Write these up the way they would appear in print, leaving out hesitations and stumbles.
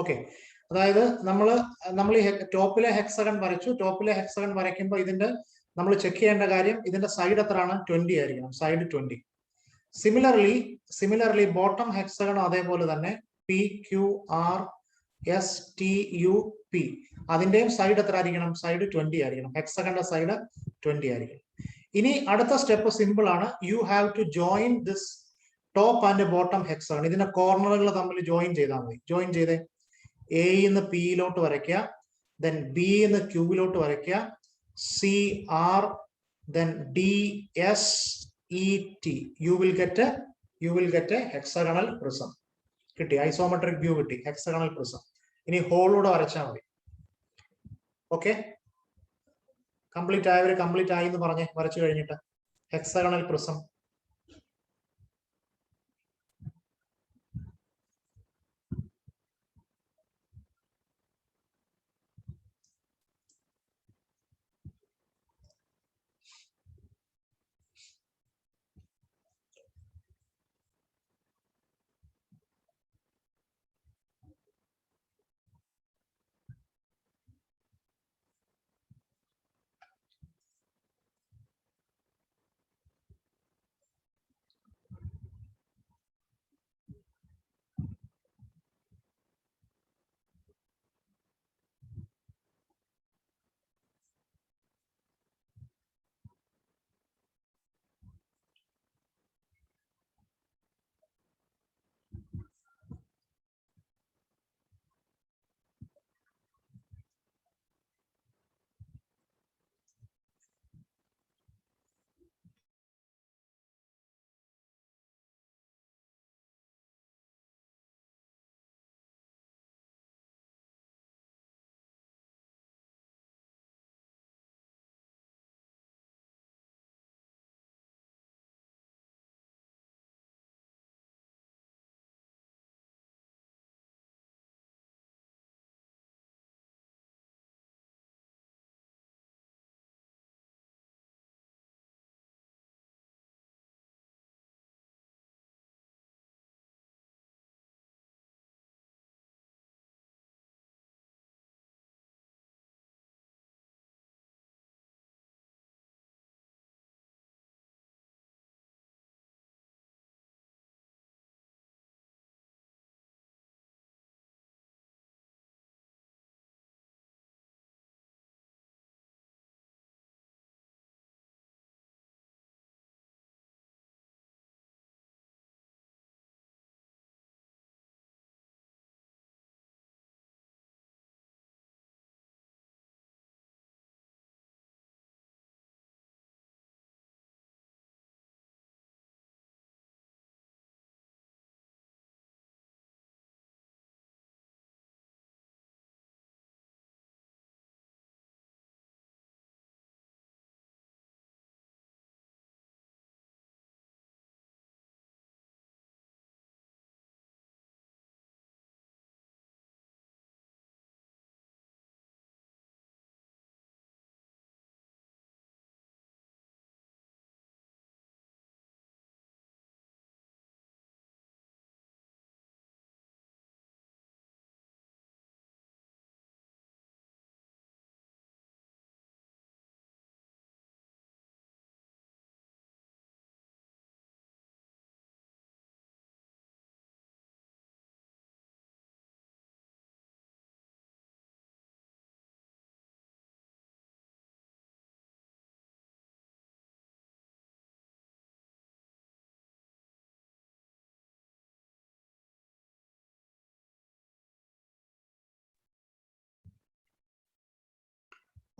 Okay, അതായത് നമ്മൾ ഈ ടോപ്പിലെ ഹെക്സഗൺ വരച്ചു. ടോപ്പിലെ ഹെക്സഗൺ വരയ്ക്കുമ്പോൾ ഇതിന്റെ നമ്മൾ ചെക്ക് ചെയ്യേണ്ട കാര്യം ഇതിന്റെ സൈഡ് എത്രയാണ്? 20 ആയിരിക്കണം, സൈഡ് 20. സിമിലർലി ബോട്ടം ഹെക്സഗൺ അതേപോലെ തന്നെ PQRSTUP അതിന്റെയും സൈഡ് എത്ര ആയിരിക്കണം? സൈഡ് 20 ആയിരിക്കണം. ഹെക്സഗന്റെ സൈഡ് 20 ആയിരിക്കണം. ഇനി അടുത്ത സ്റ്റെപ്പ് സിമ്പിൾ ആണ്. You have to join this top and bottom hexagon. ഇതിന്റെ കോർണറുകൾ തമ്മിൽ ജോയിൻ ചെയ്താൽ മതി. ജോയിൻ ചെയ്തേ. എന്ന് പിയിലോട്ട് വരയ്ക്കുക, ദെൻ ബി എന്ന് ക്യൂവിലോട്ട് വരയ്ക്കുക, CR, then DSET. You will get a hexagonal prism. കിട്ടി, ഐസോമെട്രിക് വ്യൂ കിട്ടി, ഹെക്സഗണൽ പ്രിസം. ഇനി ഹോളൂടെ വരച്ചാൽ മതി. ഓക്കെ, കംപ്ലീറ്റ് ആയവര് കംപ്ലീറ്റ് ആയി എന്ന് പറഞ്ഞേ, വരച്ചു കഴിഞ്ഞിട്ട് ഹെക്സഗണൽ പ്രിസം.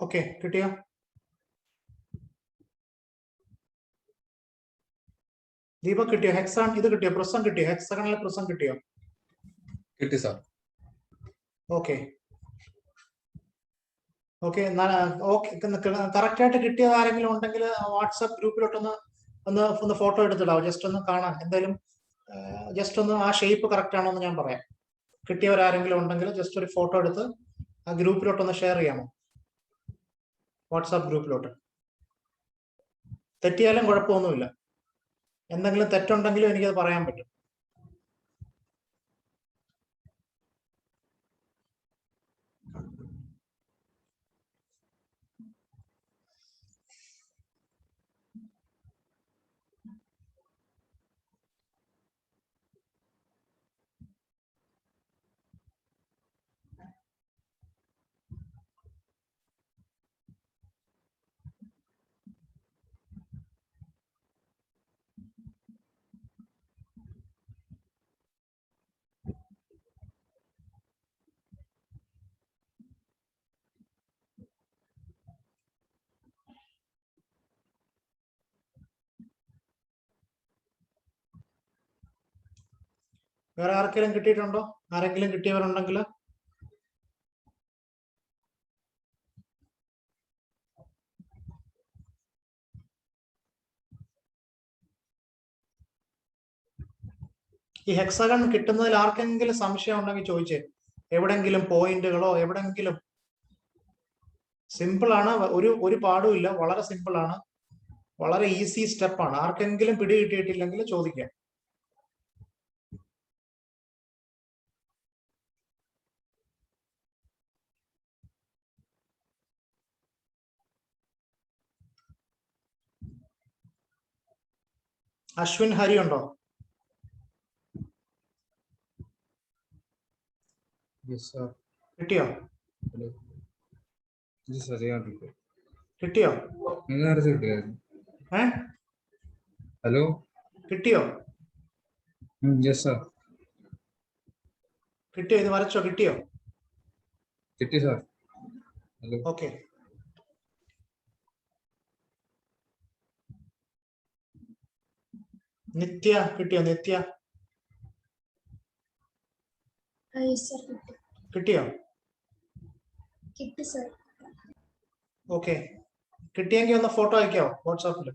ഓക്കെ, കിട്ടിയോ? ദീപക് കിട്ടിയോ? ഹെക്സാൺ ഇത് കിട്ടിയോ? പ്രിസം കിട്ടിയോ? ഹെക്സഗണൽ പ്രിസം കിട്ടിയോ? കിട്ടി സാർ. ഓക്കെ ഓക്കെ, കറക്റ്റ് ആയിട്ട് കിട്ടിയത് ആരെങ്കിലും ഉണ്ടെങ്കിൽ വാട്സാപ്പ് ഗ്രൂപ്പിലോട്ടൊന്ന് ഒന്ന് ഫോട്ടോ എടുത്തിടാവും. ജസ്റ്റ് ഒന്ന് കാണാൻ, എന്തായാലും ജസ്റ്റ് ഒന്ന് ആ ഷേപ്പ് കറക്റ്റ് ആണോ എന്ന് ഞാൻ പറയാം. കിട്ടിയവരാരെങ്കിലും ഉണ്ടെങ്കിൽ ജസ്റ്റ് ഒരു ഫോട്ടോ എടുത്ത് ആ ഗ്രൂപ്പിലോട്ടൊന്ന് ഷെയർ ചെയ്യാമോ? വാട്സാപ്പ് ഗ്രൂപ്പിലോട്ട്. തെറ്റിയാലും കുഴപ്പമൊന്നുമില്ല, എന്തെങ്കിലും തെറ്റുണ്ടെങ്കിലും എനിക്കത് പറയാൻ പറ്റും. വേറെ ആർക്കെങ്കിലും കിട്ടിയിട്ടുണ്ടോ? ആരെങ്കിലും കിട്ടിയവരുണ്ടെങ്കിൽ ഈ ഹെക്സഗൺ കിട്ടുന്നതിൽ ആർക്കെങ്കിലും സംശയം ഉണ്ടെങ്കിൽ ചോദിച്ചേ. എവിടെങ്കിലും പോയിന്റുകളോ എവിടെങ്കിലും. സിമ്പിൾ ആണ്, ഒരു പാടും ഇല്ല, വളരെ സിമ്പിൾ ആണ്, വളരെ ഈസി സ്റ്റെപ്പാണ്. ആർക്കെങ്കിലും പിടി കിട്ടിയിട്ടില്ലെങ്കിൽ ചോദിക്കാം. അശ്വിൻ ഹരി ഉണ്ടോ? കിട്ടിയോ? കിട്ടിയോ? ഹലോ, കിട്ടിയോ? കിട്ടിയോ? ഇത് വരച്ചോ? കിട്ടിയോ? കിട്ടി സാർ. ഓക്കെ. നിത്യ കിട്ടിയോ? നിത്യ കിട്ടിയോ? ഓക്കെ. കിട്ടിയെങ്കിൽ ഒന്ന് ഫോട്ടോ അയക്കാവോ വാട്സാപ്പിൽ?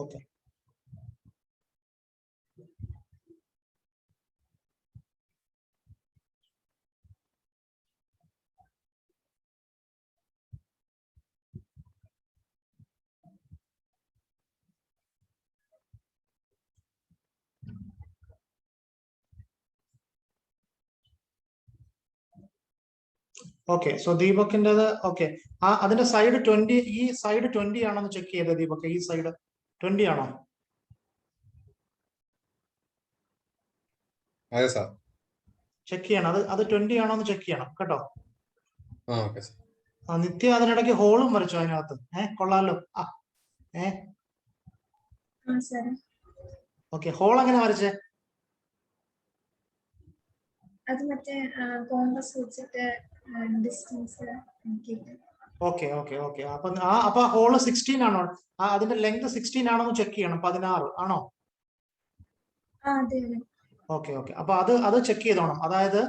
ഓക്കെ. ഓക്കെ, സോ ദീപകിൻ്റെത് ഓക്കെ. അതിന്റെ സൈഡ് 20, ഈ സൈഡ് 20 ആണോന്ന് ചെക്ക് ചെയ്തേ ദീപക്. ഈ സൈഡ് 20 ആണോ? അതെ സാർ. ചെക്ക് ചെയ്യണം, അത് 20 ആണോന്ന് ചെക്ക് ചെയ്യണം കേട്ടോ. Okay sir. നിത്യ അതിനിടയ്ക്ക് ഹോളും വരച്ചോ അതിനകത്ത്. കൊള്ളാലോ. ഓക്കെ, ഹോൾ എങ്ങനെ വരച്ചേ? അത് മറ്റേ കോമ്പസ് വെച്ചിട്ട് ഡിസ്റ്റൻസ്. Okay okay okay. അപ്പൊ ഹോള് 16 ആണോ? അതിന്റെ ലെങ്ത് 16 ആണോ ചെക്ക് ചെയ്യണം. 16 ആണോ? Okay okay. അപ്പൊ അത് ചെക്ക് ചെയ്തോണം. അതായത്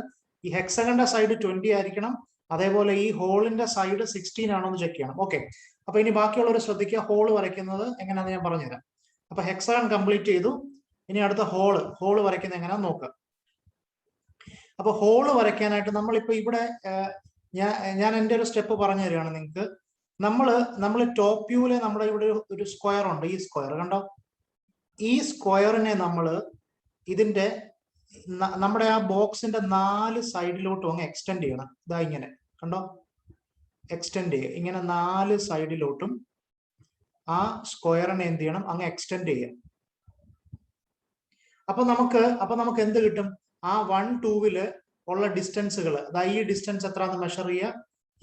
ഈ ഹെക്സഗന്റെ സൈഡ് 20 ആയിരിക്കണം, അതേപോലെ ഈ ഹോളിന്റെ സൈഡ് 16 ആണോ എന്ന് ചെക്ക് ചെയ്യണം. ഓക്കെ. അപ്പൊ ഇനി ബാക്കിയുള്ളവർ ശ്രദ്ധിക്കുക, ഹോള് വരയ്ക്കുന്നത് എങ്ങനെയാണെന്ന് ഞാൻ പറഞ്ഞുതരാം. അപ്പൊ ഹെക്സഗൺ കംപ്ലീറ്റ് ചെയ്തു. ഇനി അടുത്ത ഹോള് വരയ്ക്കുന്നത് എങ്ങനെയാന്ന് നോക്കുക. അപ്പൊ ഹോള് വരയ്ക്കാനായിട്ട് നമ്മളിപ്പോ ഇവിടെ ഞാൻ എൻ്റെ ഒരു സ്റ്റെപ്പ് പറഞ്ഞു തരികയാണ് നിങ്ങൾക്ക്. നമ്മൾ ടോപ്പ് വ്യൂവില് നമ്മുടെ ഇവിടെ ഒരു സ്ക്വയർ ഉണ്ട്. ഈ സ്ക്വയർ കണ്ടോ? ഈ സ്ക്വയറിനെ നമ്മൾ ഇതിന്റെ നമ്മുടെ ആ ബോക്സിന്റെ 4 സൈഡിലോട്ടും അങ്ങ് എക്സ്റ്റെൻഡ് ചെയ്യണം. ഇതാ ഇങ്ങനെ കണ്ടോ? എക്സ്റ്റെൻഡ് ചെയ്യുക. ഇങ്ങനെ 4 സൈഡിലോട്ടും ആ സ്ക്വയറിനെ എന്ത് ചെയ്യണം? അങ്ങ് എക്സ്റ്റെൻഡ് ചെയ്യുക. അപ്പൊ നമുക്ക് എന്ത് കിട്ടും? ആ 1, 2 ഉള്ള ഡിസ്റ്റൻസുകൾ, അതായത് ഈ ഡിസ്റ്റൻസ് എത്രയാണെന്ന് മെഷർ ചെയ്യുക,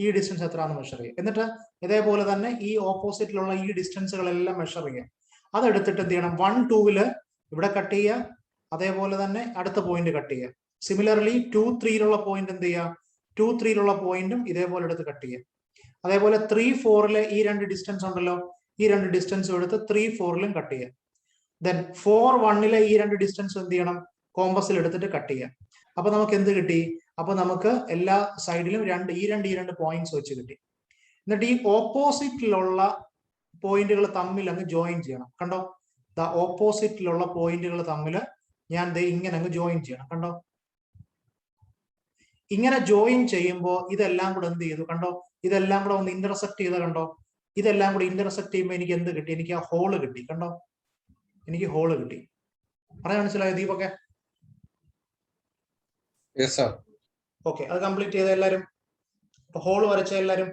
ഈ ഡിസ്റ്റൻസ് എത്രയാണെന്ന് മെഷർ ചെയ്യുക. എന്നിട്ട് ഇതേപോലെ തന്നെ ഈ ഓപ്പോസിറ്റിലുള്ള ഈ ഡിസ്റ്റൻസുകളെല്ലാം മെഷർ ചെയ്യുക. അതെടുത്തിട്ട് എന്ത് ചെയ്യണം? 1, 2 ഇവിടെ കട്ട് ചെയ്യുക, അതേപോലെ തന്നെ അടുത്ത പോയിന്റ് കട്ട് ചെയ്യുക. സിമിലർലി 2, 3 പോയിന്റ് എന്ത് ചെയ്യുക? 2, 3 പോയിന്റും ഇതേപോലെ എടുത്ത് കട്ട് ചെയ്യുക. അതേപോലെ 3, 4 ഈ 2 ഡിസ്റ്റൻസ് ഉണ്ടല്ലോ, ഈ 2 ഡിസ്റ്റൻസും എടുത്ത് 3, 4 കട്ട് ചെയ്യുക. ദെൻ 4, 1 ഈ 2 ഡിസ്റ്റൻസ് എന്ത് ചെയ്യണം? കോമ്പസിൽ എടുത്തിട്ട് കട്ട് ചെയ്യാം. അപ്പൊ നമുക്ക് എന്ത് കിട്ടി? അപ്പൊ നമുക്ക് എല്ലാ സൈഡിലും ഈ രണ്ട് പോയിന്റ്സ് വെച്ച് കിട്ടി. എന്നിട്ട് ഈ ഓപ്പോസിറ്റിലുള്ള പോയിന്റുകൾ തമ്മിൽ അങ്ങ് ജോയിൻ ചെയ്യണം. കണ്ടോ? ഓപ്പോസിറ്റിലുള്ള പോയിന്റുകൾ തമ്മിൽ ഞാൻ ഇങ്ങനെ അങ്ങ് ജോയിൻ ചെയ്യണം. കണ്ടോ? ഇങ്ങനെ ജോയിൻ ചെയ്യുമ്പോൾ ഇതെല്ലാം കൂടെ എന്ത് ചെയ്തു? കണ്ടോ? ഇതെല്ലാം കൂടെ ഒന്ന് ഇന്റർസെക്ട് ചെയ്ത് കണ്ടോ? ഇതെല്ലാം കൂടെ ഇന്റർസെക്ട് ചെയ്യുമ്പോൾ എനിക്ക് എന്ത് കിട്ടി? എനിക്ക് ആ ഹോള് കിട്ടി. കണ്ടോ? എനിക്ക് ഹോള് കിട്ടി. പറയാൻ മനസ്സിലായോ ദീപൊക്കെ? ഓക്കെ, അത് കംപ്ലീറ്റ് ചെയ്ത എല്ലാരും? ഹോള് വരച്ച എല്ലാരും?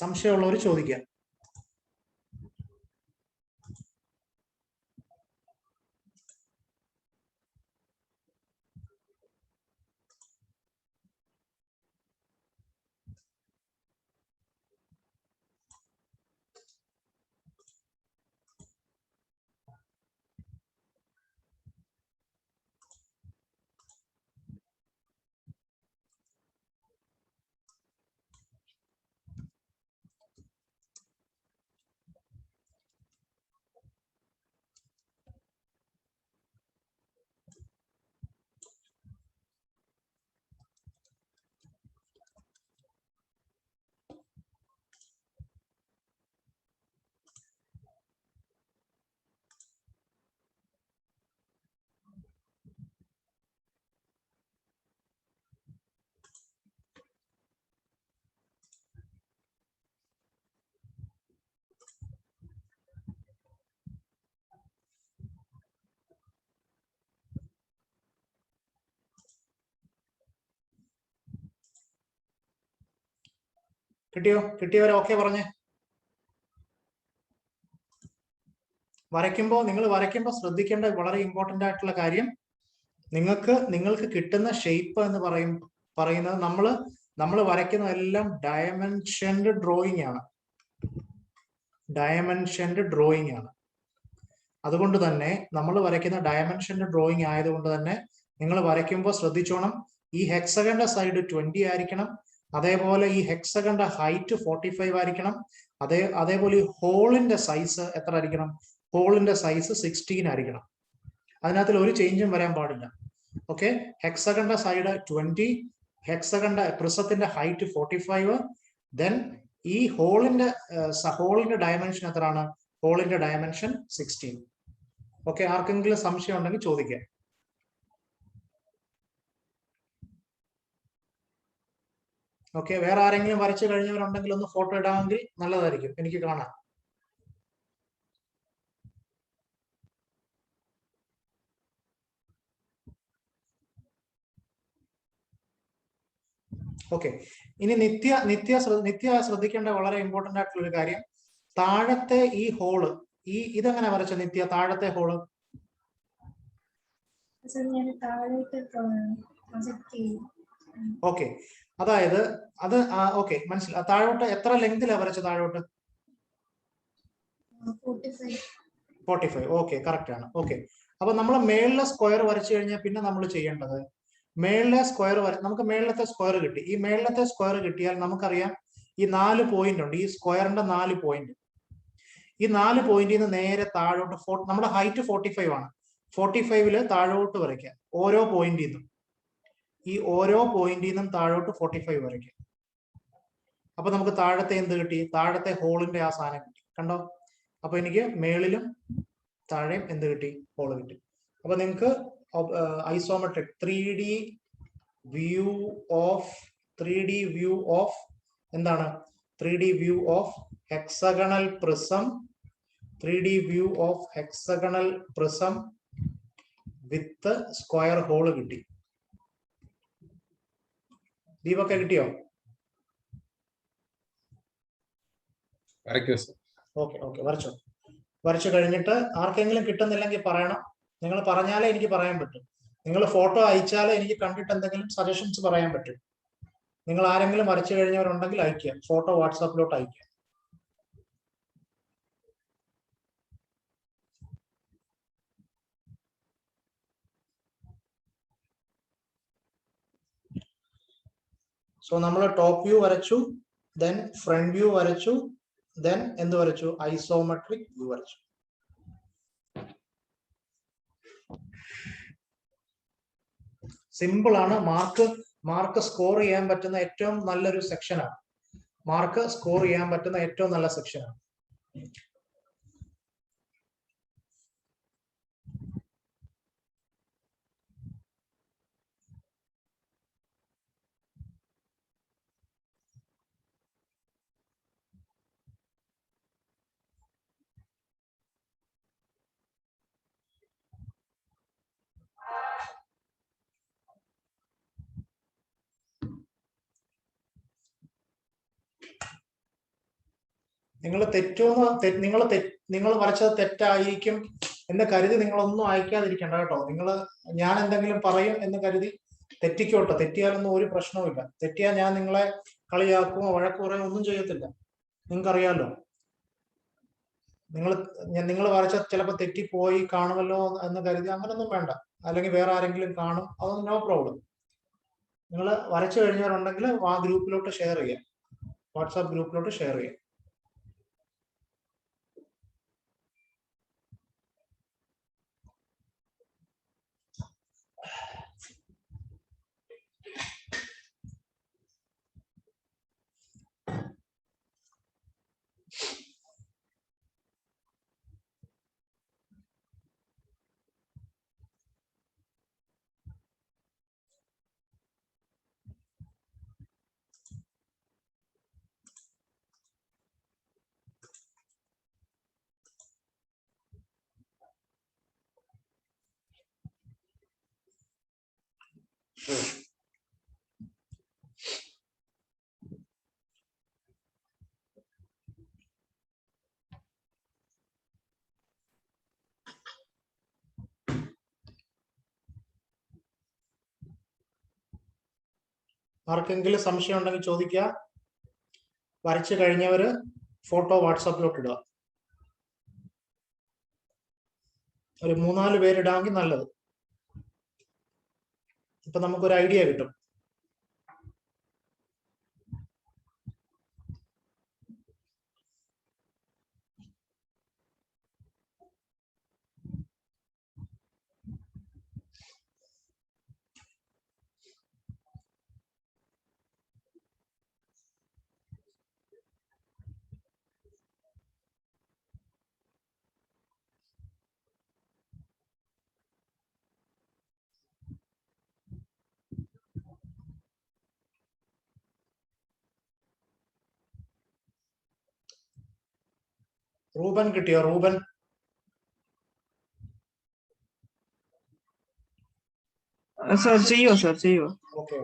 സംശയമുള്ളവർ ചോദിക്കാം. കിട്ടിയവരെ ഓക്കെ പറഞ്ഞേ. നിങ്ങൾ വരയ്ക്കുമ്പോൾ ശ്രദ്ധിക്കേണ്ട വളരെ ഇമ്പോർട്ടന്റ് ആയിട്ടുള്ള കാര്യം, നിങ്ങൾക്ക് കിട്ടുന്ന ഷേപ്പ് എന്ന് പറയുന്നത് നമ്മൾ വരയ്ക്കുന്നതെല്ലാം ഡയമെൻഷൻഡ് ഡ്രോയിങ് ആണ്. അതുകൊണ്ട് തന്നെ നമ്മൾ വരയ്ക്കുന്ന ഡയമെൻഷൻഡ് ഡ്രോയിങ് ആയതുകൊണ്ട് തന്നെ നിങ്ങൾ വരയ്ക്കുമ്പോൾ ശ്രദ്ധിച്ചോണം, ഈ ഹെക്സഗന്റെ സൈഡ് 20 ആയിരിക്കണം. അതേപോലെ ഈ ഹെക്സഗന്റെ ഹൈറ്റ് 45 ആയിരിക്കണം. അതേപോലെ ഈ ഹോളിന്റെ സൈസ് എത്ര ആയിരിക്കണം? ഹോളിന്റെ സൈസ് 16 ആയിരിക്കണം. അതിനകത്തിൽ ഒരു ചേഞ്ചും വരാൻ പാടില്ല. ഓക്കെ, ഹെക്സഗന്റെ സൈഡ് 20, ഹെക്സഗന്റെ പ്രിസത്തിന്റെ ഹൈറ്റ് 45, ദെൻ ഈ ഹോളിന്റെ ഡയമെൻഷൻ എത്രയാണ്? ഹോളിന്റെ ഡയമെൻഷൻ 16. ഓക്കെ, ആർക്കെങ്കിലും സംശയം ഉണ്ടെങ്കിൽ ചോദിക്കാം. ഓക്കെ, വേറെ ആരെങ്കിലും വരച്ചു കഴിഞ്ഞവരുണ്ടെങ്കിൽ ഒന്ന് ഫോട്ടോ ഇടാമെങ്കിൽ നല്ലതായിരിക്കും, എനിക്ക് കാണാം. ഓക്കെ, ഇനി നിത്യ ശ്രദ്ധിക്കേണ്ട വളരെ ഇമ്പോർട്ടന്റ് ആയിട്ടുള്ള ഒരു കാര്യം, താഴത്തെ ഈ ഹോള്, ഇതെങ്ങനെ വരച്ച നിത്യ? താഴത്തെ ഹോള് ഓക്കെ, അതായത് അത് ഓക്കെ മനസ്സിലായി. താഴോട്ട് എത്ര ലെങ്തിലാ വരച്ച? താഴോട്ട് 45. ഓക്കെ, കറക്റ്റ് ആണ്. ഓക്കെ, അപ്പൊ നമ്മൾ മേളിലെ സ്ക്വയർ വരച്ചു കഴിഞ്ഞാൽ പിന്നെ നമ്മൾ ചെയ്യേണ്ടത്, നമുക്ക് മേളിലത്തെ സ്ക്വയർ കിട്ടി. ഈ മേളിലത്തെ സ്ക്വയർ കിട്ടിയാൽ നമുക്കറിയാം ഈ 4 പോയിന്റ് ഉണ്ട്, ഈ സ്ക്വയറിന്റെ 4 പോയിന്റ്. ഈ 4 പോയിന്റിൽ നിന്ന് നേരെ താഴോട്ട്, നമ്മുടെ ഹൈറ്റ് 45 ആണ്, 45ല് താഴോട്ട് വരയ്ക്കാം. ഓരോ പോയിന്റിൽ നിന്നും താഴോട്ട് 45 വരയ്ക്കാം. അപ്പൊ നമുക്ക് താഴത്തെ എന്ത് കിട്ടി? താഴത്തെ ഹോളിന്റെ ആ സാധനം കിട്ടി, കണ്ടോ? അപ്പൊ എനിക്ക് മേളിലും താഴെയും എന്ത് കിട്ടി? ഹോള് കിട്ടി. അപ്പൊ നിങ്ങൾക്ക് ഐസോമെട്രിക് 3D വ്യൂ ഓഫ് എന്താണ്? 3D view of hexagonal prism, 3D view of hexagonal prism with square hole കിട്ടി. ദീപൊക്കെ കിട്ടിയോ? ഓക്കെ, വരച്ചു കഴിഞ്ഞിട്ട് ആർക്കെങ്കിലും കിട്ടുന്നില്ലെങ്കിൽ പറയണം. നിങ്ങൾ പറഞ്ഞാലേ എനിക്ക് പറയാൻ പറ്റും. നിങ്ങൾ ഫോട്ടോ അയച്ചാലേ എനിക്ക് കണ്ടിട്ട് എന്തെങ്കിലും സജഷൻസ് പറയാൻ പറ്റും. നിങ്ങൾ ആരെങ്കിലും വരച്ചു കഴിഞ്ഞവരുണ്ടെങ്കിൽ അയക്കുക, ഫോട്ടോ വാട്സാപ്പിലോട്ട് അയക്കുക. സോ നമ്മൾ ടോപ്പ് വ്യൂ വരച്ചു, ദെൻ ഫ്രണ്ട് വ്യൂ വരച്ചു, ദെൻ എന്ത് വരച്ചു? ഐസോമെട്രിക് വ്യൂ വരച്ചു. സിമ്പിൾ ആണ്. മാർക്ക് സ്കോർ ചെയ്യാൻ പറ്റുന്ന ഏറ്റവും നല്ലൊരു സെക്ഷനാണ്. മാർക്ക് സ്കോർ ചെയ്യാൻ പറ്റുന്ന ഏറ്റവും നല്ല സെക്ഷനാണ്. നിങ്ങൾ വരച്ചത് തെറ്റായിരിക്കും എന്ന് കരുതി നിങ്ങളൊന്നും അയക്കാതിരിക്കണ്ട കേട്ടോ. ഞാൻ എന്തെങ്കിലും പറയും എന്ന് കരുതി തെറ്റിക്കോട്ടെ. തെറ്റിയാലൊന്നും ഒരു പ്രശ്നവുമില്ല. തെറ്റിയാൽ ഞാൻ നിങ്ങളെ കളിയാക്കുമോ വഴക്ക് പറയുമോ ഒന്നും ചെയ്യത്തില്ല. നിങ്ങൾക്കറിയാലോ, നിങ്ങൾ വരച്ച ചിലപ്പോൾ തെറ്റിപ്പോയി കാണുമല്ലോ എന്ന് കരുതി അങ്ങനൊന്നും വേണ്ട. അല്ലെങ്കിൽ വേറെ ആരെങ്കിലും കാണും, അതൊന്നും നോ പ്രോബ്ലം. നിങ്ങൾ വരച്ചു കഴിഞ്ഞവരുണ്ടെങ്കിൽ ആ ഗ്രൂപ്പിലോട്ട് ഷെയർ ചെയ്യാം, വാട്സാപ്പ് ഗ്രൂപ്പിലോട്ട് ഷെയർ ചെയ്യാം. ആർക്കെങ്കിലും സംശയം ഉണ്ടെങ്കിൽ ചോദിക്കുക. വരച്ചു കഴിഞ്ഞവര് ഫോട്ടോ വാട്സാപ്പിലോട്ട് ഇടുക. ഒരു 3-4 പേരിടാമെങ്കിൽ നല്ലത്. ഇപ്പൊ നമുക്കൊരു ഐഡിയ കിട്ടും. റൂബൻ കിട്ടിയോ? റൂബൻ സർ ചെയ്യോ സർ ചെയ്യോ? ഓക്കെ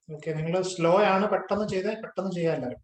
ഓക്കെ, നിങ്ങൾ സ്ലോ ആണ്, പെട്ടെന്ന് ചെയ്തേ, പെട്ടെന്ന് ചെയ്യാൻ എല്ലാവരും.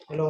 ഹലോ,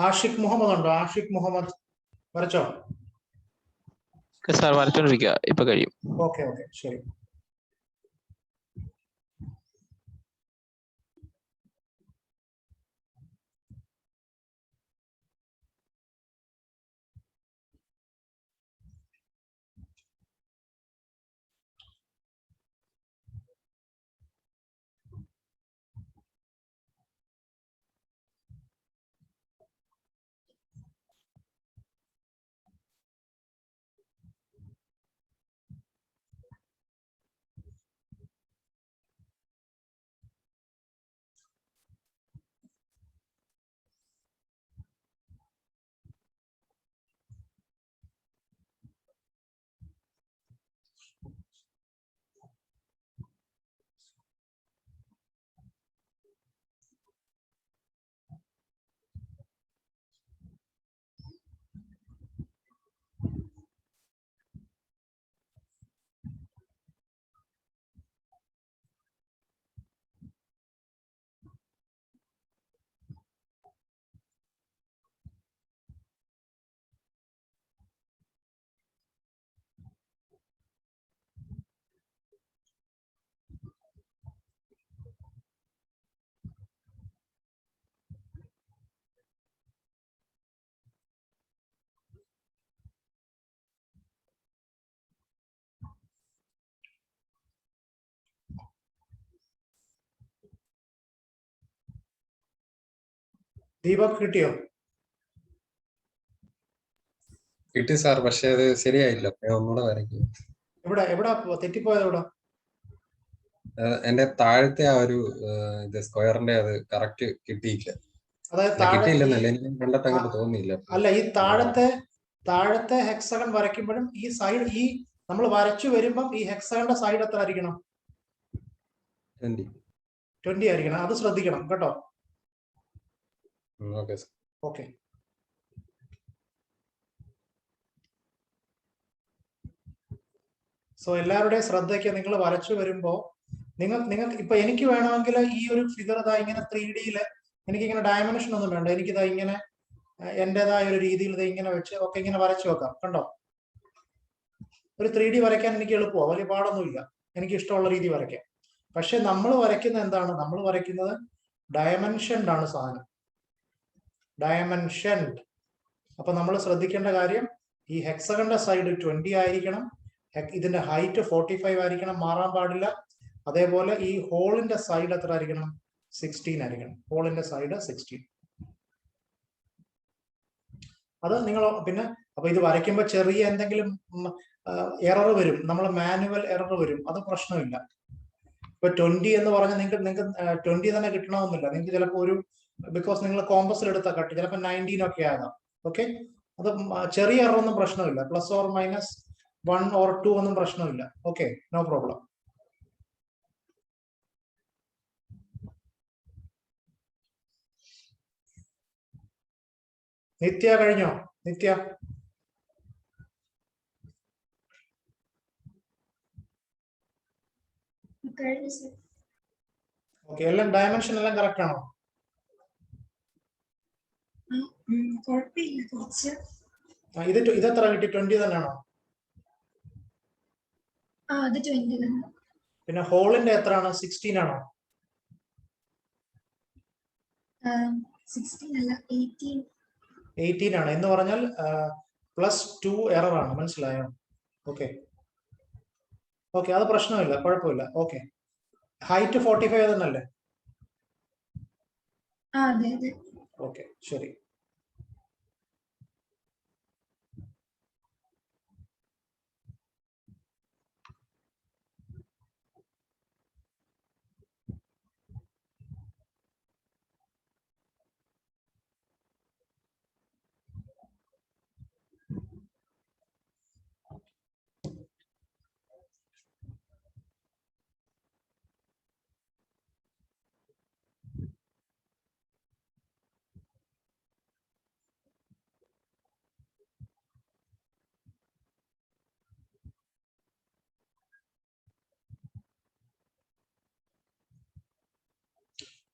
ആഷിഖ് മുഹമ്മദ് ഉണ്ടോ? ആഷിഖ് മുഹമ്മദ് വരച്ചോ? സാർ വരച്ചോണ്ടിരിക്കുക, ഇപ്പൊ കഴിയും. ഓക്കെ ഓക്കെ, ശരി. ദീപക് കിട്ടിയോ? കിട്ടി സാർ, പക്ഷെ അത് ശരിയായില്ല. ഞാൻ ഒന്നുകൂടെ വരയ്ക്കും. എവിടെ എവിടെ തെറ്റിപ്പോയത്? എവിടെ? എന്റെ താഴത്തെ ആ ഒരു ഇത് സ്ക്വയറിന്റെ അത് കറക്റ്റ് കിട്ടിയില്ല. അതായത് കിട്ടിയില്ലെന്നല്ല, എനിക്ക് കണ്ടിട്ട് അങ്ങോട്ട് തോന്നിയില്ല. അല്ല, ഈ താഴത്തെ ഹെക്സഗൺ വരയ്ക്കുമ്പോഴും ഈ സൈഡ്, ഈ നമ്മൾ വരച്ചു വരുമ്പം ഈ ഹെക്സഗണിന്റെ സൈഡ് എത്ര ആയിരിക്കണം? 20 ആയിരിക്കണം. അത് ശ്രദ്ധിക്കണം കേട്ടോ. Okay sir. ഓക്കെ. സോ എല്ലാവരുടെയും ശ്രദ്ധയ്ക്ക് നിങ്ങൾ വരച്ചു വരുമ്പോ നിങ്ങൾ ഇപ്പൊ എനിക്ക് വേണമെങ്കിൽ ഈ ഒരു ഫിഗർ ഇതാ ഇങ്ങനെ 3D എനിക്ക് ഇങ്ങനെ ഡയമെൻഷൻ ഒന്നും വേണ്ട. എനിക്കിതാ ഇങ്ങനെ എന്റേതായ ഒരു രീതിയിൽ ഇത് ഇങ്ങനെ വെച്ച് ഒക്കെ ഇങ്ങനെ വരച്ചു വെക്കാം. കണ്ടോ? ഒരു 3D വരയ്ക്കാൻ എനിക്ക് എളുപ്പമാണ്, വലിയ പാടൊന്നുമില്ല. എനിക്ക് ഇഷ്ടമുള്ള രീതി വരയ്ക്കാം. പക്ഷെ നമ്മൾ വരയ്ക്കുന്നത് എന്താണ്? നമ്മൾ വരയ്ക്കുന്നത് ഡയമെൻഷൻഡ് ആണ് സാധനം. ഡയമെൻഷൻഡ്. അപ്പൊ നമ്മൾ ശ്രദ്ധിക്കേണ്ട കാര്യം ഈ ഹെക്സഗന്റെ സൈഡ് 20 ആയിരിക്കണം. ഇതിന്റെ ഹൈറ്റ് 45 ആയിരിക്കണം, മാറാൻ പാടില്ല. അതേപോലെ ഈ ഹോളിന്റെ സൈഡ് എത്ര ആയിരിക്കണം? 16 ആയിരിക്കണം. ഹോളിന്റെ സൈഡ് 16. അത് നിങ്ങൾ പിന്നെ അപ്പൊ ഇത് വരയ്ക്കുമ്പോൾ ചെറിയ എന്തെങ്കിലും എറർ വരും, നമ്മൾ മാനുവൽ എറർ വരും, അത് പ്രശ്നമില്ല. ഇപ്പൊ 20 എന്ന് പറഞ്ഞാൽ നിങ്ങൾക്ക് 20 തന്നെ കിട്ടണമെന്നില്ല. നിങ്ങൾക്ക് ചിലപ്പോൾ ഒരു ബിക്കോസ് നിങ്ങൾ കോമ്പസിൽ എടുത്ത കട്ട് ചിലപ്പോൾ 19 ഒക്കെ ആകാം. ഓക്കെ, അത് ചെറിയ എറർ ഒന്നും പ്രശ്നമില്ല. പ്ലസ് ഓർ മൈനസ് 1 or 2 ഒന്നും പ്രശ്നമില്ല. Okay, no problem. നിത്യ കഴിഞ്ഞോ? നിത്യ ഓക്കെ. എല്ലാം ഡയമെൻഷൻ എല്ലാം കറക്റ്റ് ആണോ? ഇത് എത്ര കിട്ടി? 20 തന്നെയാണോ? പിന്നെ ഹോളിന്റെ എത്രയാണ്? 16 ആണോ? 18 ആണ്. എന്ന് പറഞ്ഞാൽ +2 എറർ ആണ്. മനസ്സിലായോ? ഓക്കെ ഓക്കെ, അത് പ്രശ്നമില്ല, കുഴപ്പമില്ല. ഓക്കെ, ഹൈറ്റ് 45 തന്നല്ലേ? ഓക്കെ, ശരി.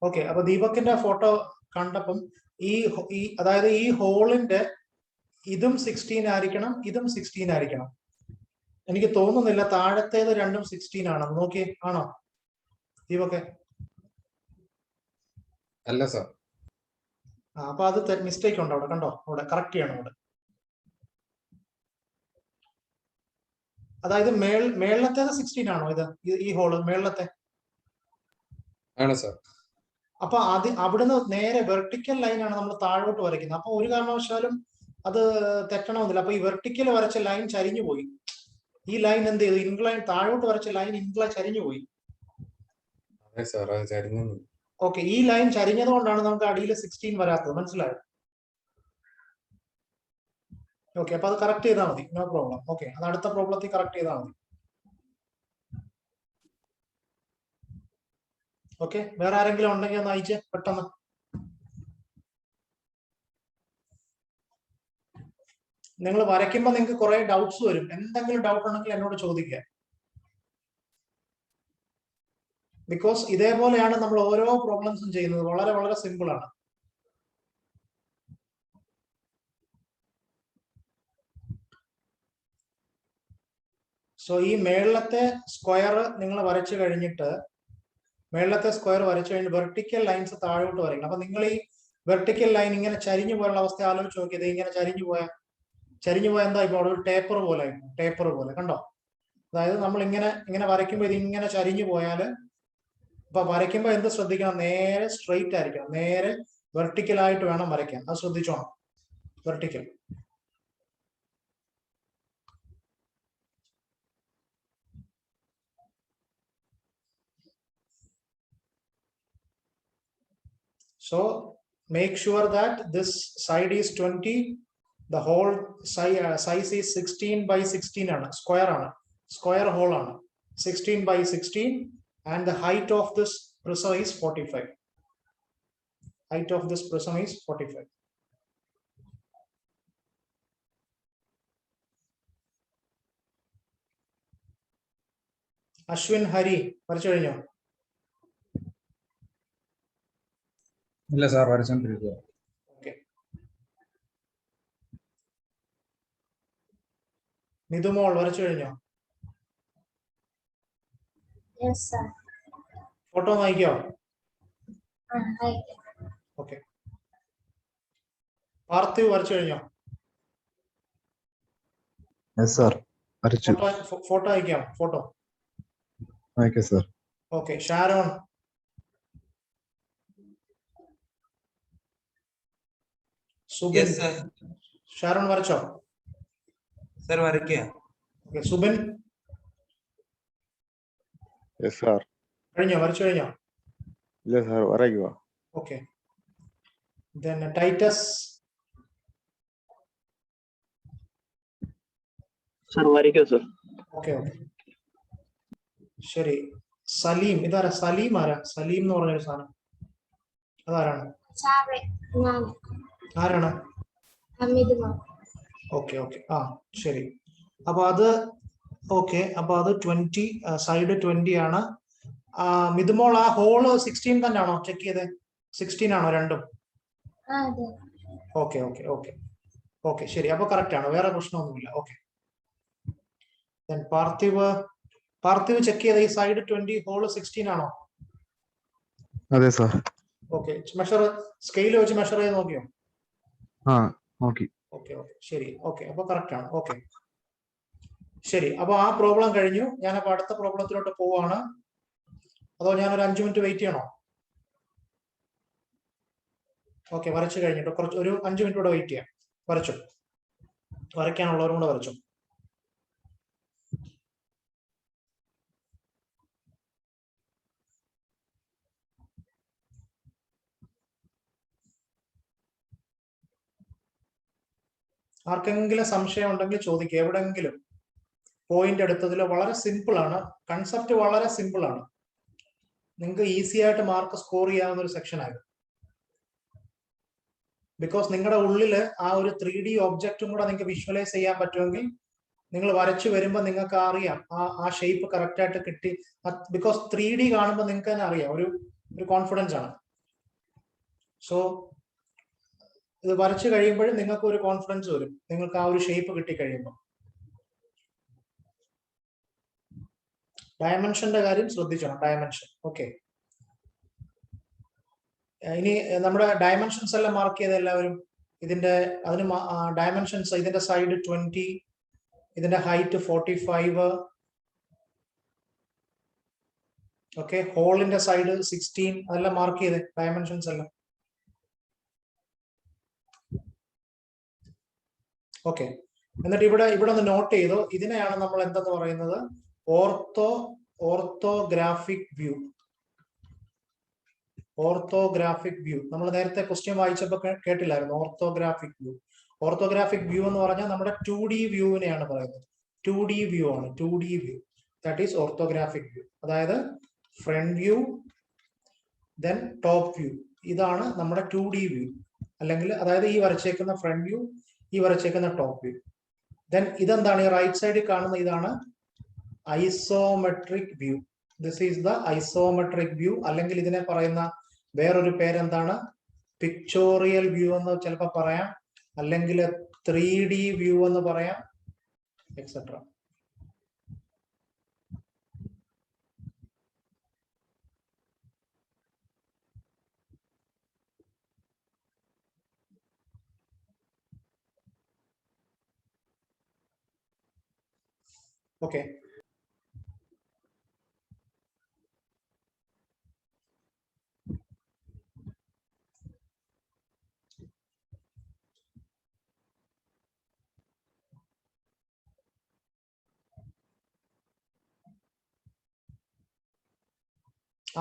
ഓക്കെ, അപ്പൊ ദീപകിന്റെ ഫോട്ടോ കണ്ടപ്പം അതായത് ഈ ഹോളിന്റെ ഇതും 16 ആയിരിക്കണം, ഇതും 16 ആയിരിക്കണം. എനിക്ക് തോന്നുന്നില്ല താഴത്തേത് രണ്ടും 16 ആണെന്ന്. നോക്കി, ആണോ ദീപക്കെ? അല്ല സർ. അപ്പൊ അത് മിസ്റ്റേക്ക് ഉണ്ട് അവിടെ. കണ്ടോ? അവിടെ കറക്റ്റ് ചെയ്യണം. അവിടെ അതായത് മേളത്തേത് 16 ആണോ? ഈ ഹോള് മേളത്തെ ആണ് സർ. അപ്പൊ അവിടുന്ന് നേരെ വെർട്ടിക്കൽ ലൈനാണ് നമ്മൾ താഴോട്ട് വരയ്ക്കുന്നത്. അപ്പൊ ഒരു കാരണവശാലും അത് തെറ്റണമെന്നില്ല. അപ്പൊ ഈ വെർട്ടിക്കൽ വരച്ച ലൈൻ ചരിഞ്ഞു പോയി. ഈ ലൈൻ എന്ത് ചെയ്തു? ഇൻക്ലൈൻ, താഴോട്ട് വരച്ച ലൈൻ ചരിഞ്ഞു പോയി. ഓക്കെ, ഈ ലൈൻ ചരിഞ്ഞത് കൊണ്ടാണ് നമുക്ക് അടിയിൽ 16 വരാത്തത്. മനസ്സിലായോ? ഓക്കെ, അപ്പൊ അത് കറക്റ്റ് ചെയ്താൽ മതി, നോ പ്രോബ്ലം. ഓക്കെ, അത് അടുത്ത പ്രോബ്ലത്തിൽ കറക്റ്റ് ചെയ്താൽ മതി. ഓക്കെ, വേറെ ആരെങ്കിലും ഉണ്ടെങ്കിൽ ഒന്ന് അയച്ചേ പെട്ടെന്ന്. നിങ്ങൾ വരയ്ക്കുമ്പോൾ നിങ്ങൾക്ക് കുറെ ഡൗട്ട്സ് വരും. എന്തെങ്കിലും ഡൗട്ട് ഉണ്ടെങ്കിൽ എന്നോട് ചോദിക്കുക. ബിക്കോസ് ഇതേപോലെയാണ് നമ്മൾ ഓരോ പ്രോബ്ലംസും ചെയ്യുന്നത്. വളരെ വളരെ സിമ്പിൾ ആണ്. സോ ഈ മേളത്തെ സ്ക്വയർ നിങ്ങൾ വരച്ചു കഴിഞ്ഞിട്ട് വെർട്ടിക്കൽ ലൈൻസ് താഴോട്ട് വരയ്ക്കണം. അപ്പൊ നിങ്ങൾ ഈ വെർട്ടിക്കൽ ലൈൻ ഇങ്ങനെ ചരിഞ്ഞു പോയുള്ള അവസ്ഥ ആലോചിച്ച് നോക്കിയത്. ഇങ്ങനെ ചരിഞ്ഞു പോയ എന്താ? ഇപ്പൊ അവിടെ ഒരു ടേപ്പർ പോലെ കണ്ടോ? അതായത് നമ്മൾ ഇങ്ങനെ വരയ്ക്കുമ്പോൾ ഇത് ഇങ്ങനെ ചരിഞ്ഞു പോയാല്, ഇപ്പൊ വരയ്ക്കുമ്പോൾ എന്ത് ശ്രദ്ധിക്കണം? നേരെ സ്ട്രെയിറ്റ് ആയിരിക്കണം. നേരെ വെർട്ടിക്കൽ ആയിട്ട് വേണം വരയ്ക്കാൻ. അത് ശ്രദ്ധിച്ചോണം. Vertical. So make sure that this side is 20. The whole size is 16 by 16 ആണ്. സ്ക്വയർ hole ആണ്. 16 by 16. And the height of this prism is 45. Height of this prism is 45. Ashwin, Hari, വരച്ചു കഴിഞ്ഞോ? ഇല്ല സാർ, വരച്ചോണ്ടിരിക്കുക. Okay. നിതുമോൾ വരച്ചു കഴിഞ്ഞോ? Yes, sir. Photo വായിക്കോ? Hi. Okay. Parthiv വരച്ചു കഴിഞ്ഞോ? യെസ് സാർ, വരച്ചു. ഫോട്ടോ അയക്കാം. Photo okay sir. Okay. Sharon, Subin. Sharon വരച്ചോ? സർ വരയ്ക്കുക. ഓക്കെ. Subin yes sir. കഴിഞ്ഞോ? വരച്ചു കഴിഞ്ഞോ? ഇല്ല സാർ, വരയ്ക്കുക. ഓക്കെ. Then Titus. സർ വരയ്ക്കോ സർ? ഓക്കെ ഓക്കെ ശരി. സലീം, ഇതാരാ? സലീം ആരാ? സലീം എന്ന് പറഞ്ഞൊരു സാധനം, അതാരാണ്? Chave. Nana. ആരാണ്? Amiduma. Okay okay. ആ ശരി. അപ്പൊ അത് ഓക്കെ. അപ്പൊ അത് 20, സൈഡ് 20 ആണ്. മിതുമോൾ ആ ഹോള് 16 തന്നെയാണോ ചെക്ക് ചെയ്തത്? 16 ആണോ രണ്ടും? അതെ. ഓക്കെ ഓക്കെ ഓക്കെ ഓക്കെ ശരി. അപ്പൊ കറക്റ്റ് ആണ്, വേറെ പ്രശ്നമൊന്നുമില്ല. ഓക്കെ. പാർത്ഥിവ് ചെക്ക് ചെയ്ത ഈ സൈഡ് 20 ഹോള് 16 ആണോ? അതെ സാർ. ഓക്കെ. മെഷർ സ്കെയിൽ വെച്ച് മെഷർ ചെയ്ത് നോക്കിയോ? ആ നോക്കി. ഓക്കെ ഓക്കെ ശരി. ഓക്കെ അപ്പൊ കറക്റ്റ് ആണ്. ഓക്കെ ശരി. അപ്പൊ ആ പ്രോബ്ലം കഴിഞ്ഞു. ഞാൻ അപ്പൊ അടുത്ത പ്രോബ്ലത്തിലോട്ട് പോവാണ്. അതോ ഞാൻ ഒരു 5 മിനിറ്റ് വെയിറ്റ് ചെയ്യണോ? ഓക്കെ. വരച്ചു കഴിഞ്ഞിട്ട് കുറച്ച് ഒരു 5 മിനിറ്റ് കൂടെ വെയിറ്റ് ചെയ്യാം. വരച്ചു. വരയ്ക്കാനുള്ളവരും കൂടെ വരച്ചു. ആർക്കെങ്കിലും സംശയം ഉണ്ടെങ്കിൽ ചോദിക്കുക. എവിടെങ്കിലും പോയിന്റ് എടുത്തതിൽ വളരെ സിമ്പിൾ ആണ്. കൺസെപ്റ്റ് വളരെ സിമ്പിൾ ആണ്. നിങ്ങൾക്ക് ഈസി ആയിട്ട് മാർക്ക് സ്കോർ ചെയ്യാവുന്ന ഒരു സെക്ഷൻ ആയിരുന്നു. ബിക്കോസ് നിങ്ങളുടെ ഉള്ളിൽ ആ ഒരു 3D ഒബ്ജക്റ്റും കൂടെ നിങ്ങൾക്ക് വിഷ്വലൈസ് ചെയ്യാൻ പറ്റുമെങ്കിൽ നിങ്ങൾ വരച്ചു വരുമ്പോൾ നിങ്ങൾക്ക് അറിയാം ആ ഷേപ്പ് കറക്റ്റ് ആയിട്ട് കിട്ടി. ബിക്കോസ് 3D കാണുമ്പോൾ നിങ്ങൾക്ക് തന്നെ അറിയാം, ഒരു കോൺഫിഡൻസ് ആണ്. സോ ഇത് വരച്ചു കഴിയുമ്പോഴും നിങ്ങൾക്ക് ഒരു കോൺഫിഡൻസ് വരും, നിങ്ങൾക്ക് ആ ഒരു ഷേപ്പ് കിട്ടി കഴിയുമ്പോൾ. ഡയമെൻഷന്റെ കാര്യം ശ്രദ്ധിച്ചോണം. Dimension okay. ഇനി നമ്മുടെ ഡയമെൻഷൻസ് എല്ലാം മാർക്ക് ചെയ്ത എല്ലാവരും. അതിന് ഡയമെൻഷൻസ്, ഇതിന്റെ സൈഡ് 20, ഇതിന്റെ ഹൈറ്റ് 45, ഓക്കെ. ഹോളിന്റെ സൈഡ് 16, അതെല്ലാം മാർക്ക് ചെയ്ത് ഡയമെൻഷൻസ് എല്ലാം. ഓക്കെ. എന്നിട്ട് ഇവിടെ ഒന്ന് നോട്ട് ചെയ്തോ. ഇതിനെയാണ് നമ്മൾ എന്തെന്ന് പറയുന്നത്? Orthographic view. ഓർത്തോഗ്രാഫിക് വ്യൂ നമ്മൾ നേരത്തെ ക്വസ്റ്റ്യൻ വായിച്ചപ്പോൾ കേട്ടില്ലായിരുന്നു? Orthographic view. ഓർത്തോഗ്രാഫിക് വ്യൂ എന്ന് പറഞ്ഞാൽ നമ്മുടെ 2D വ്യൂവിനെയാണ് പറയുന്നത്. 2D വ്യൂ ആണ്. 2D view, that is orthographic view. അതായത് front view, then top view. ഇതാണ് നമ്മുടെ 2D വ്യൂ. അല്ലെങ്കിൽ അതായത് ഈ വരച്ചേക്കുന്ന ഫ്രണ്ട് വ്യൂ, ഈ വരച്ചേക്കുന്ന ടോപ്പ് വ്യൂ. ദെൻ ഇതെന്താണ്? ഈ റൈറ്റ് സൈഡിൽ കാണുന്ന ഇതാണ് isometric view. This is the isometric view. അല്ലെങ്കിൽ ഇതിനെ പറയുന്ന വേറൊരു പേരെന്താണ്? പിക്ചോറിയൽ വ്യൂ എന്ന് ചിലപ്പോൾ പറയാം, അല്ലെങ്കിൽ 3D വ്യൂ എന്ന് പറയാം, എക്സെട്ര. ഓക്കെ.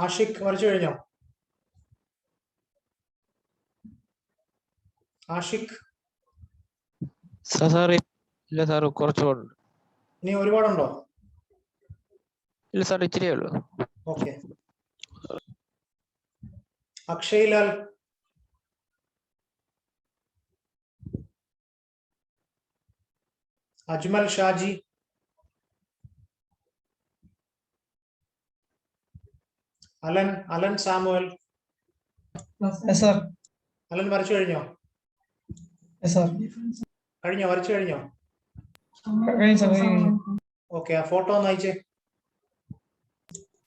ആഷിഖ് വരച്ചു കഴിഞ്ഞോ? ആഷിഖ്? സാർ ഇല്ല സാർ, കുറച്ചുകൂടെ. ഇനി ഒരുപാടുണ്ടോ? ഇല്ല സാർ, ഇച്ചിരിയേ ഉള്ളൂ. ഓക്കെ. അക്ഷയ് ലാൽ. അജ്മൽ ഷാജി. അലൻ സാമുവൽ. സർ. അലൻ വരച്ചു കഴിഞ്ഞോ? സർ. വരച്ചു കഴിഞ്ഞോ? കഴിഞ്ഞു. ഓക്കെ, ആ ഫോട്ടോ ഒന്ന് അയച്ചേ.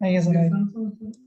സർ.